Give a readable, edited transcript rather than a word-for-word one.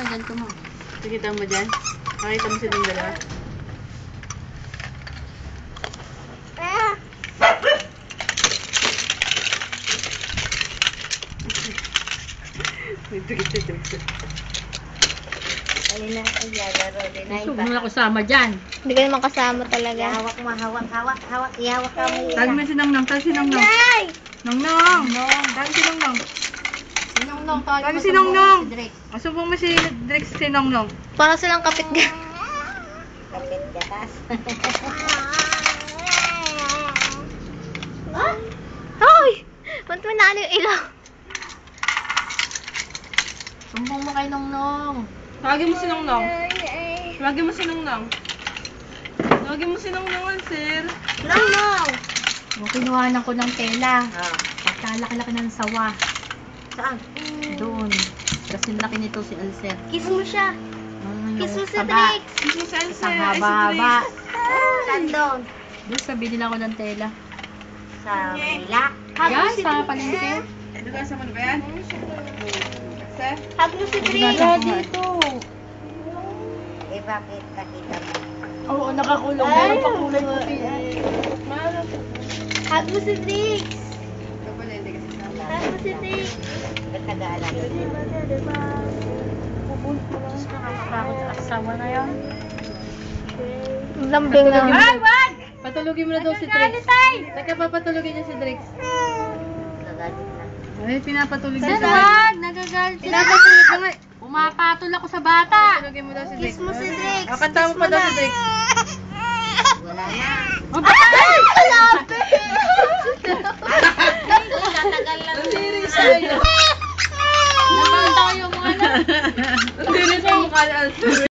dyan ko mo. Nakita mo dyan? Nakita mo silang dalawa? Ayun na, ay lalaro din na Gusto iba. mo na kasama dyan. Hindi ka naman kasama talaga. Hawak mo, hawak. Ihawak ka mo Tag mo si Nongnong, tag si Nongnong. Ay! Nongnong! Tag si Nongnong. Sinong tawag Tag mo si sa Nongnong. si Drake. Masumbong mo si Drake si Nongnong. Para silang kapit ka. Kapit gatas. Hoy! Ba't mo na yung ilaw? Sumbong mo kay Nongnong. Tawagin mo si Nongnong. Tawagin mo si Nongnong. Tawagin mo si Nongnong, sir. Nongnong! O, kinuhanan ko ng tela. Oh. At kalaki-laki ng sawa. Saan? Doon. Kasi laki nito si Alcer. Kiss mo siya. Kiss mo si Taba. Drake. Si Saan, Isang haba-haba. Saan doon? Doon sa binila ko ng tela. Sa Manila? Yan, sa palengke. Nagasa mo na ba yan? Sir? Hug mo si Drake. Wala dito. Eh bakit nakita mo? Oo, nakakulong. Meron pa kulay puti. Hug mo si Drake. Kapag hindi kasi sa Hug mo si Drake. Ba't nag-aalala? Diyos ko, nakakakot sa asawa na yan. Lambing na. Ay, wag! Patulugin mo na daw si Drake. Teka, papatulugin niya si Drake. Nagalit na. Ay, pinapatulog Sir, siya. wag! Nagagalit siya. Pinapatulog ka nga. Pumapatol ako sa bata. Patulogin mo daw si Drake. Kiss mo si Drake. Kanta mo pa daw si Drake. Wala na. Ay! Alape! Tatagal lang. Serious sa'yo. Nabanta ko yung mga anak. Serious ang mukha ni Alcer.